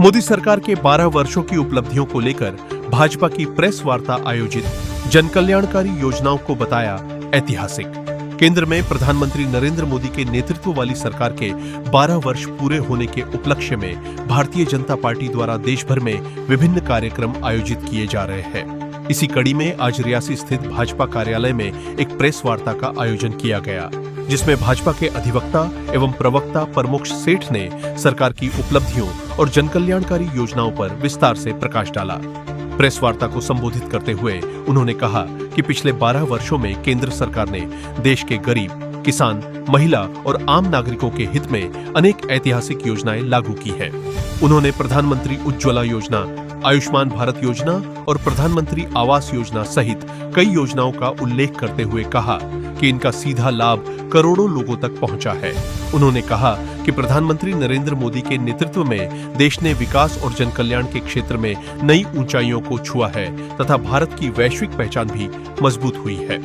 मोदी सरकार के 12 वर्षों की उपलब्धियों को लेकर भाजपा की प्रेस वार्ता आयोजित जनकल्याणकारी योजनाओं को बताया ऐतिहासिक। केंद्र में प्रधानमंत्री नरेंद्र मोदी के नेतृत्व वाली सरकार के 12 वर्ष पूरे होने के उपलक्ष्य में भारतीय जनता पार्टी द्वारा देश भर में विभिन्न कार्यक्रम आयोजित किए जा रहे हैं। इसी कड़ी में आज रियासी स्थित भाजपा कार्यालय में एक प्रेस वार्ता का आयोजन किया गया, जिसमें भाजपा के अधिवक्ता एवं प्रवक्ता प्रमोक्ष सेठ ने सरकार की उपलब्धियों और जनकल्याणकारी योजनाओं पर विस्तार से प्रकाश डाला। प्रेस वार्ता को संबोधित करते हुए उन्होंने कहा कि पिछले 12 वर्षों में केंद्र सरकार ने देश के गरीब, किसान, महिला और आम नागरिकों के हित में अनेक ऐतिहासिक योजनाएं लागू की है। उन्होंने प्रधानमंत्री उज्ज्वला योजना, आयुष्मान भारत योजना और प्रधानमंत्री आवास योजना सहित कई योजनाओं का उल्लेख करते हुए कहा कि इनका सीधा लाभ करोड़ों लोगों तक पहुंचा है। उन्होंने कहा कि प्रधानमंत्री नरेंद्र मोदी के नेतृत्व में देश ने विकास और जनकल्याण के क्षेत्र में नई ऊंचाइयों को छुआ है तथा भारत की वैश्विक पहचान भी मजबूत हुई है।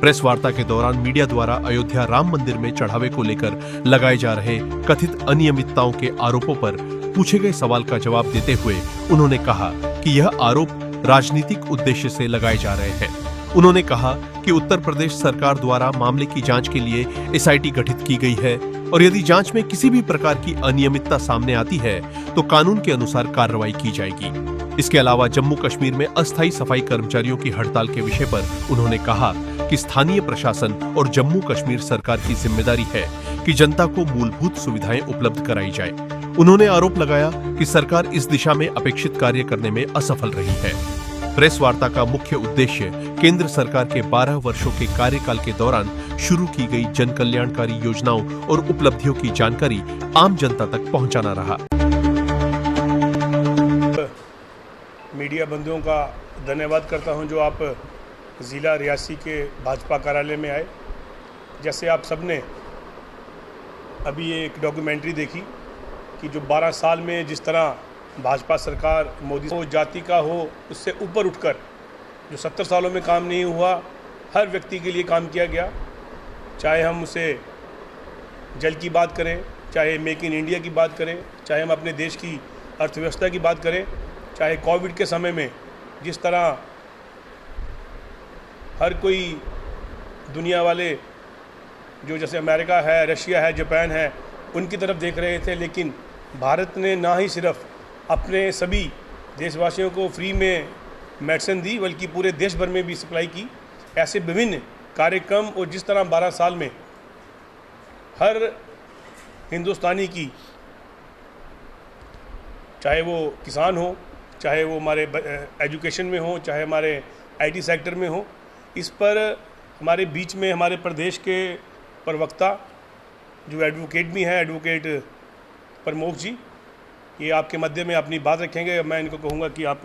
प्रेस वार्ता के दौरान मीडिया द्वारा अयोध्या राम मंदिर में चढ़ावे को लेकर लगाए जा रहे कथित अनियमितताओं के आरोपों पर पूछे गए सवाल का जवाब देते हुए उन्होंने कहा कि यह आरोप राजनीतिक उद्देश्य से लगाए जा रहे हैं। उन्होंने कहा कि उत्तर प्रदेश सरकार द्वारा मामले की जांच के लिए एसआईटी गठित की गई है और यदि जांच में किसी भी प्रकार की अनियमितता सामने आती है तो कानून के अनुसार कार्रवाई की जाएगी। इसके अलावा जम्मू कश्मीर में अस्थायी सफाई कर्मचारियों की हड़ताल के विषय पर उन्होंने कहा कि स्थानीय प्रशासन और जम्मू कश्मीर सरकार की जिम्मेदारी है कि जनता को मूलभूत सुविधाएं उपलब्ध कराई जाए। उन्होंने आरोप लगाया कि सरकार इस दिशा में अपेक्षित कार्य करने में असफल रही है। प्रेस वार्ता का मुख्य उद्देश्य केंद्र सरकार के 12 वर्षों के कार्यकाल के दौरान शुरू की गई जनकल्याणकारी योजनाओं और उपलब्धियों की जानकारी आम जनता तक पहुंचाना रहा। मीडिया बंधुओं का धन्यवाद करता हूं जो आप ज़िला रियासी के भाजपा कार्यालय में आए। जैसे आप सबने अभी एक डॉक्यूमेंट्री देखी कि जो 12 साल में जिस तरह भाजपा सरकार मोदी हो, जाति का हो, उससे ऊपर उठकर जो 70 सालों में काम नहीं हुआ, हर व्यक्ति के लिए काम किया गया। चाहे हम उसे जल की बात करें, चाहे मेक इन इंडिया की बात करें, चाहे हम अपने देश की अर्थव्यवस्था की बात करें, चाहे कोविड के समय में जिस तरह हर कोई दुनिया वाले जो जैसे अमेरिका है, रशिया है, जापान है, उनकी तरफ देख रहे थे, लेकिन भारत ने ना ही सिर्फ अपने सभी देशवासियों को फ्री में मेडिसिन दी बल्कि पूरे देश भर में भी सप्लाई की। ऐसे विभिन्न कार्यक्रम और जिस तरह 12 साल में हर हिंदुस्तानी की, चाहे वो किसान हो, चाहे वो हमारे एजुकेशन में हो, चाहे हमारे आईटी सेक्टर में हो, इस पर हमारे बीच में हमारे प्रदेश के प्रवक्ता जो एडवोकेट भी हैं, एडवोकेट प्रमोक्ष जी, ये आपके मध्य में अपनी बात रखेंगे। मैं इनको कहूँगा कि आप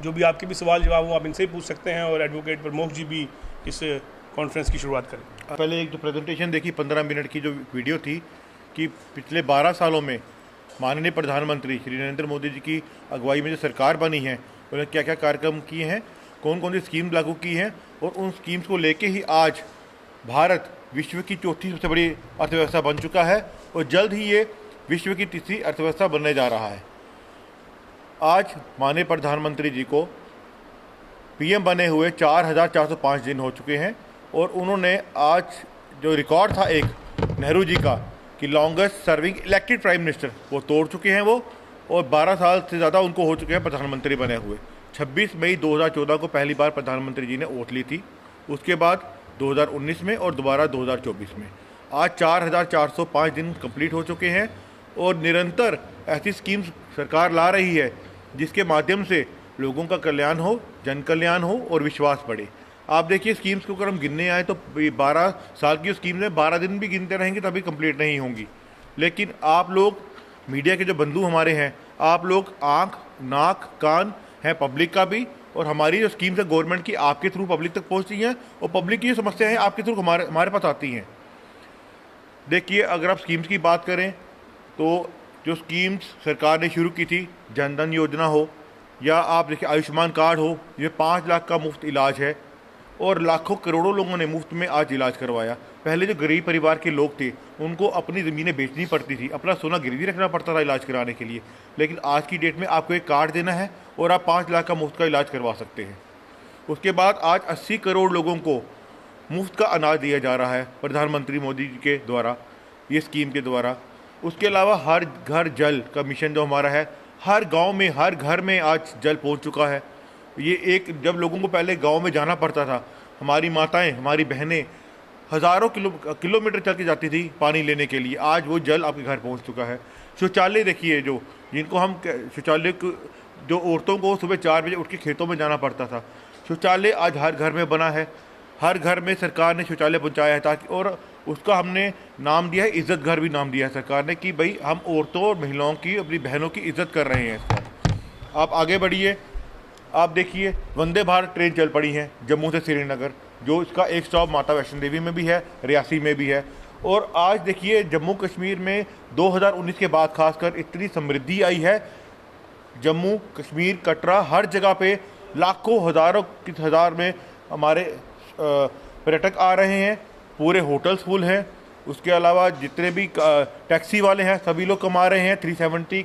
जो भी आपके भी सवाल जवाब हो आप इनसे ही पूछ सकते हैं और एडवोकेट प्रमोक्ष जी भी इस कॉन्फ्रेंस की शुरुआत करें। पहले एक जो प्रेजेंटेशन देखी 15 मिनट की जो वीडियो थी कि पिछले 12 सालों में माननीय प्रधानमंत्री श्री नरेंद्र मोदी जी की अगुवाई में जो सरकार बनी है उन्होंने क्या क्या कार्यक्रम किए हैं, कौन कौन सी स्कीम लागू की हैं और उन स्कीम्स को लेके ही आज भारत विश्व की चौथी सबसे बड़ी अर्थव्यवस्था बन चुका है और जल्द ही ये विश्व की तीसरी अर्थव्यवस्था बनने जा रहा है। आज माननीय प्रधानमंत्री जी को पीएम बने हुए 4,405 दिन हो चुके हैं और उन्होंने आज जो रिकॉर्ड था एक नेहरू जी का कि longest serving elected prime minister वो तोड़ चुके हैं वो, और 12 साल से ज़्यादा उनको हो चुके हैं प्रधानमंत्री बने हुए। 26 मई 2014 को पहली बार प्रधानमंत्री जी ने ओट ली थी, उसके बाद 2019 में और दोबारा 2024 में। आज 4,405 दिन कंप्लीट हो चुके हैं और निरंतर ऐसी स्कीम्स सरकार ला रही है जिसके माध्यम से लोगों का कल्याण हो, जन कल्याण हो और विश्वास बढ़े। आप देखिए स्कीम्स को अगर हम गिनने आए तो 12 साल की स्कीम्स में 12 दिन भी गिनते रहेंगे तभी कंप्लीट नहीं होंगी। लेकिन आप लोग मीडिया के जो बंधु हमारे हैं, आप लोग आँख, नाक, कान हैं पब्लिक का भी, और हमारी जो स्कीम्स है गवर्नमेंट की आपके थ्रू पब्लिक तक पहुँचती हैं और पब्लिक की जो समस्याएँ हैं आपके थ्रू हमारे पास आती हैं। देखिए अगर आप स्कीम्स की बात करें तो जो स्कीम्स सरकार ने शुरू की थी, जनधन योजना हो या आप देखिए आयुष्मान कार्ड हो, ये 5 लाख का मुफ्त इलाज है, और लाखों करोड़ों लोगों ने मुफ्त में आज इलाज करवाया। पहले जो गरीब परिवार के लोग थे उनको अपनी ज़मीनें बेचनी पड़ती थी, अपना सोना गिरवी रखना पड़ता था इलाज कराने के लिए, लेकिन आज की डेट में आपको एक कार्ड देना है और आप 5 लाख का मुफ्त का इलाज करवा सकते हैं। उसके बाद आज 80 करोड़ लोगों को मुफ्त का अनाज दिया जा रहा है प्रधानमंत्री मोदी जी के द्वारा, ये स्कीम के द्वारा। उसके अलावा हर घर जल का मिशन जो हमारा है, हर गांव में हर घर में आज जल पहुंच चुका है। ये एक, जब लोगों को पहले गांव में जाना पड़ता था, हमारी माताएं हमारी बहनें हज़ारों किलोमीटर चल के जाती थी पानी लेने के लिए, आज वो जल आपके घर पहुंच चुका है। शौचालय देखिए, जो जिनको हम शौचालय, जो औरतों को सुबह 4 बजे उठ के खेतों में जाना पड़ता था, शौचालय आज हर घर में बना है। हर घर में सरकार ने शौचालय पहुंचाया है, ताकि, और उसका हमने नाम दिया है इज़्ज़त घर भी नाम दिया है सरकार ने, कि भाई हम औरतों और महिलाओं की, अपनी बहनों की इज़्ज़त कर रहे हैं इसका। आप आगे बढ़िए, आप देखिए वंदे भारत ट्रेन चल पड़ी है जम्मू से श्रीनगर, जो इसका एक स्टॉप माता वैष्णो देवी में भी है, रियासी में भी है। और आज देखिए जम्मू कश्मीर में 2019 के बाद खासकर इतनी समृद्धि आई है। जम्मू कश्मीर, कटरा, हर जगह पे लाखों हज़ारों की हज़ार में हमारे पर्यटक आ रहे हैं, पूरे होटल्स फुल हैं। उसके अलावा जितने भी टैक्सी वाले हैं सभी लोग कमा रहे हैं 370।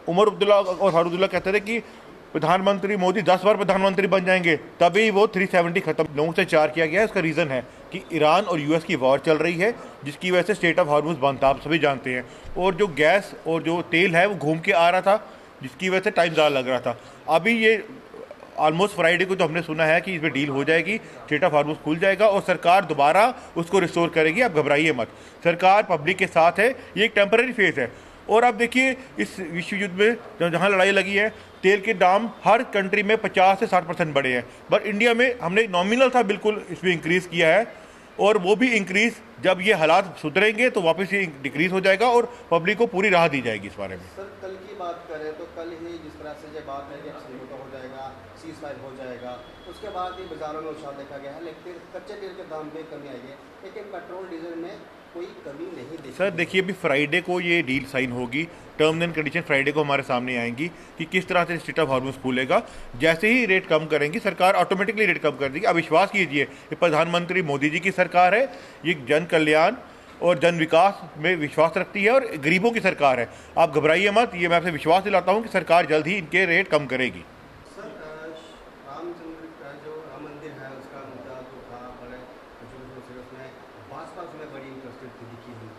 उमर अब्दुल्ला और फारूदुल्ला कहते थे कि प्रधानमंत्री मोदी 10 बार प्रधानमंत्री बन जाएंगे, तभी वो 370 खत्म लोगों से चार किया गया है। इसका रीज़न है कि ईरान और यूएस की वॉर चल रही है, जिसकी वजह से स्टेट ऑफ हार्मुज बंद था, आप सभी जानते हैं। और जो गैस और जो तेल है वो घूम के आ रहा था, जिसकी वजह से टाइम ज़्यादा लग रहा था। अभी ये ऑलमोस्ट फ्राइडे को तो हमने सुना है कि इसमें डील हो जाएगी, स्टेट ऑफ हार्मुज खुल जाएगा और सरकार दोबारा उसको रिस्टोर करेगी। आप घबराइए मत, सरकार पब्लिक के साथ है, ये एक टेम्पररी फेज है। और आप देखिए इस विश्व युद्ध में जहाँ लड़ाई लगी है, तेल के दाम हर कंट्री में 50 से 60% बढ़े हैं, बट इंडिया में हमने नॉमिनल था बिल्कुल इसमें इंक्रीज़ किया है। और वो भी इंक्रीज़ जब ये हालात सुधरेंगे तो वापस ये डिक्रीज़ हो जाएगा और पब्लिक को पूरी राहत दी जाएगी इस बारे में। सर कल की बात करें तो कल ही जिस तरह से जब बात है कि समझौता हो जाएगा, सीज फायर हो जाएगा, उसके बाद ही बाज़ारों में उछाल देखा गया है, लेकिन कच्चे तेल के दाम में कमी आई है, लेकिन पेट्रोल डीजल में कोई कमी नहीं देखी। सर देखिए, अभी फ्राइडे को ये डील साइन होगी, टर्म्स एंड कंडीशन फ्राइडे को हमारे सामने आएंगी कि किस तरह से स्टेट ऑफ हार्मुज खुलेगा। जैसे ही रेट कम करेंगी सरकार ऑटोमेटिकली रेट कम कर देगी। अब विश्वास कीजिए, ये प्रधानमंत्री मोदी जी की सरकार है, ये जन कल्याण और जन विकास में विश्वास रखती है और गरीबों की सरकार है। आप घबराइए मत, ये मैं आपसे विश्वास दिलाता हूँ कि सरकार जल्द ही इनके रेट कम करेगी। राम मंदिर है उसका मुद्दा जो था बड़े उसमें भाजपा उसमें बड़ी इंटरेस्टेड थी दिखी हुई।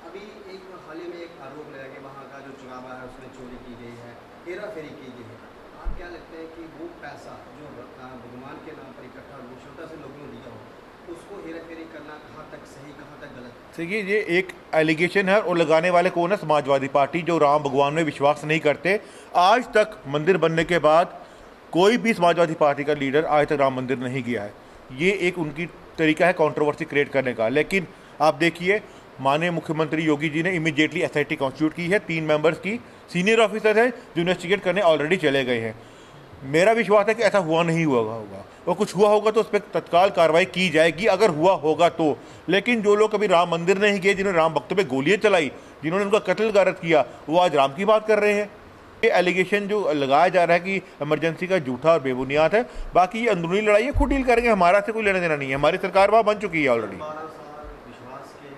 अभी एक हाल ही में एक आरोप लगा कि वहाँ का जो चुनावा है उसमें चोरी की गई है, हेरा फेरी की गई है। आप क्या लगता है कि वो पैसा जो भगवान के नाम पर इकट्ठा श्रद्धा से लोगों ने दिया हो, उसको हेरा फेरी करना कहाँ तक सही कहाँ तक गलत? देखिए, ये एक एलिगेशन है और लगाने वाले कौन है? समाजवादी पार्टी, जो राम भगवान में विश्वास नहीं करते। आज तक मंदिर बनने के बाद कोई भी समाजवादी पार्टी का लीडर आज तक राम मंदिर नहीं गया है। ये एक उनकी तरीका है कंट्रोवर्सी क्रिएट करने का। लेकिन आप देखिए, माननीय मुख्यमंत्री योगी जी ने इमीडिएटली एसआईटी कॉन्स्टिट्यूट की है, 3 मेंबर्स की, सीनियर ऑफिसर हैं जो इन्वेस्टिगेट करने ऑलरेडी चले गए हैं। मेरा विश्वास है कि ऐसा हुआ नहीं हुआ होगा, और कुछ हुआ होगा तो उस पर तत्काल कार्रवाई की जाएगी अगर हुआ होगा तो। लेकिन जो लोग कभी राम मंदिर नहीं गए, जिन्होंने राम भक्तों पे गोलियां चलाई, जिन्होंने उनका कत्ल गारत किया, वो आज राम की बात कर रहे हैं। ये एलिगेशन जो लगाया जा रहा है कि इमरजेंसी का झूठा और बेबुनियाद है। बाकी ये अंदरूनी लड़ाई है, खुद डील करेंगे, हमारा से कोई लेना देना नहीं है। हमारी सरकार वहाँ बन चुकी है ऑलरेडी। 12 साल विश्वास के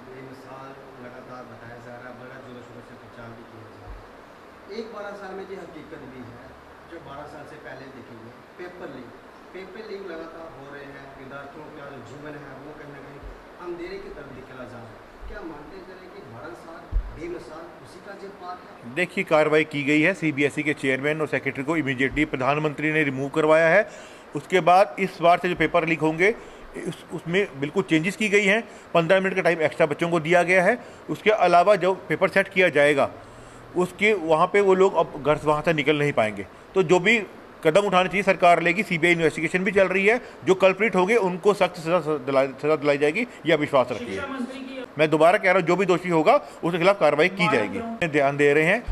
बेमिसाल लगातार बताया जा रहा है, बड़ा जोरों शोरों से प्रचार भी किया जा रहा है। एक 12 साल में ये हकीकत भी है जो 12 साल से पहले देखी गई, पेपर लीक लगातार हो रहे हैं। विद्यार्थियों का जो जीवन है वो कहीं ना कहीं अंधेरे की तरफ दिखला जा रहा है। क्या मानते हैं कि 12 साल बेमिसाल उसी का जब पार है? देखिए, कार्रवाई की गई है, सीबीएसई के चेयरमैन और सेक्रेटरी को इमीडिएटली प्रधानमंत्री ने रिमूव करवाया है। उसके बाद इस बार से जो पेपर लीक होंगे उसमें बिल्कुल चेंजेस की गई हैं। 15 मिनट का टाइम एक्स्ट्रा बच्चों को दिया गया है। उसके अलावा जो पेपर सेट किया जाएगा उसके वहाँ पे वो लोग अब घर से वहाँ से निकल नहीं पाएंगे। तो जो भी कदम उठाने चाहिए सरकार लेगी। सीबीआई इन्वेस्टिगेशन भी चल रही है, जो कल्प्रिट होंगे उनको सख्त सजा दिलाई जाएगी, यह विश्वास रखिए। मैं दोबारा कह रहा हूँ, जो भी दोषी होगा उसके खिलाफ कार्रवाई की जाएगी। ध्यान दे रहे हैं,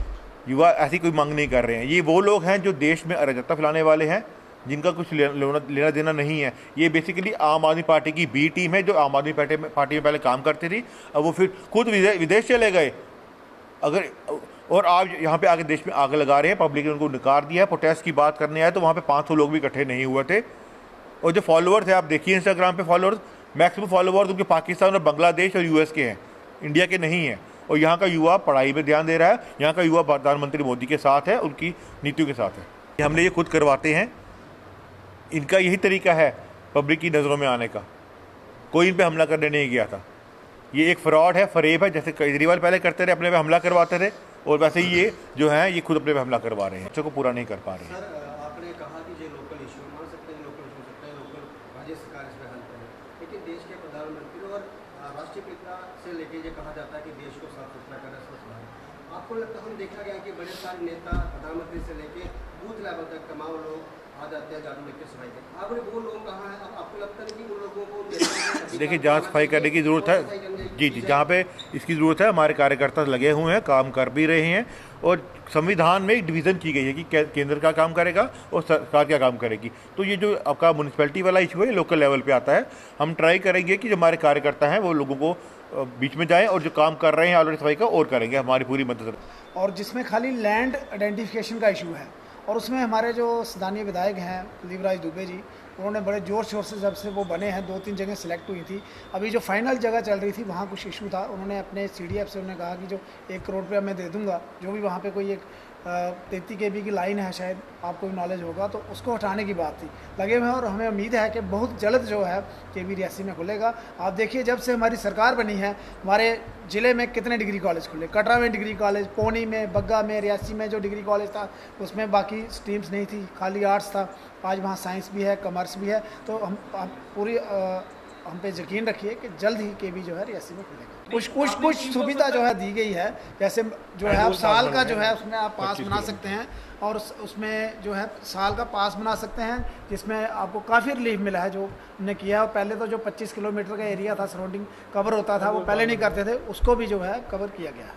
युवा ऐसी कोई मांग नहीं कर रहे हैं। ये वो लोग हैं जो देश में अराजकता फैलाने वाले हैं, जिनका कुछ लेना देना नहीं है। ये बेसिकली आम आदमी पार्टी की बी टीम है, जो आम आदमी पार्टी में पहले काम करती थी, अब वो फिर खुद विदेश चले गए। अगर और आज यहाँ पे आगे देश में आग लगा रहे हैं, पब्लिक ने उनको नकार दिया है। प्रोटेस्ट की बात करने आए तो वहाँ पे 500 लोग भी इकट्ठे नहीं हुए थे। और जो फॉलोअर्स है आप देखिए इंस्टाग्राम पे फॉलोअर्स, मैक्सिमम फॉलोअर्स उनके पाकिस्तान और बांग्लादेश और यूएस के हैं, इंडिया के नहीं हैं। और यहाँ का युवा पढ़ाई में ध्यान दे रहा है, यहाँ का युवा प्रधानमंत्री मोदी के साथ है, उनकी नीतियों के साथ है। हमने ये खुद करवाते हैं, इनका यही तरीका है पब्लिक की नज़रों में आने का। कोई इन पर हमला करने नहीं गया था। ये एक फ्रॉड है, फरेब है। जैसे केजरीवाल पहले करते रहे, अपने पे हमला करवाते थे, और वैसे ही ये जो है ये खुद अपने पे हमला करवा रहे हैं, बच्चों को पूरा नहीं कर पा रहे हैं। सर आपने कहा कि ये लोकल इशू मान सकते हैं, लोकल इशू सकते हैं, लोकल राज्य सरकार इसमें हल करे, लेकिन देश के प्रधानमंत्री और राष्ट्रीय पिता से लेके ये कहा जाता है कि देश को साफ सुथरा करना, स्वच्छ भारत। आपको लगता है, हम देखा गया कि बड़े सारे नेता प्रधानमंत्री से लेके बूथ लेवल तक तमाम लोग आ जाते हैं झाड़ू लेके सफाई करते। आपने वो लोग कहाँ हैं? अब आपको लगता है कि उन लोगों को देखिए जहाँ सफाई करने की ज़रूरत है, जी जी, जहाँ पे इसकी ज़रूरत है हमारे कार्यकर्ता लगे हुए हैं, काम कर भी रहे हैं। और संविधान में एक डिवीज़न की गई है कि केंद्र का काम करेगा और सरकार क्या काम करेगी। तो ये जो आपका म्यूनसिपैलिटी वाला इशू है, लोकल लेवल पे आता है। हम ट्राई करेंगे कि जो हमारे कार्यकर्ता हैं वो लोगों को बीच में जाएं, और जो काम कर रहे हैं ऑलरेडी सफाई का और करेंगे, हमारी पूरी मदद। और जिसमें खाली लैंड आइडेंटिफिकेशन का इशू है, और उसमें हमारे जो स्थानीय विधायक हैं दिलीपराज दुबे जी, उन्होंने बड़े ज़ोर शोर से, जब से वो बने हैं 2-3 जगह सिलेक्ट हुई थी, अभी जो फाइनल जगह चल रही थी वहाँ कुछ इशू था। उन्होंने अपने CDF से उन्होंने कहा कि जो 1 करोड़ रुपया मैं दे दूँगा, जो भी वहाँ पे कोई एक 33 kV की लाइन है, शायद आपको भी नॉलेज होगा, तो उसको हटाने की बात थी, लगे हुए हैं। और हमें उम्मीद है कि बहुत जल्द जो है KV रियासी में खुलेगा। आप देखिए जब से हमारी सरकार बनी है, हमारे ज़िले में कितने डिग्री कॉलेज खुले। कटरा में डिग्री कॉलेज, पौनी में, बग्गा में, रियासी में जो डिग्री कॉलेज था उसमें बाकी स्ट्रीम्स नहीं थी, खाली आर्ट्स था। आज वहाँ साइंस भी है, कॉमर्स भी है। तो हम पूरी हम पे यकीन रखिए कि जल्द ही KV जो है रियासी में खुलेगा। कुछ सुविधा जो है दी गई है, जैसे जो है आप साल का जो है उसमें आप पास बना सकते हैं, और उसमें जो है साल का पास बना सकते हैं, जिसमें आपको काफ़ी रिलीफ मिला है जो हमने किया है। पहले तो जो 25 किलोमीटर का एरिया था सराउंडिंग कवर होता था, वो पहले नहीं करते थे, उसको भी जो है कवर किया गया है।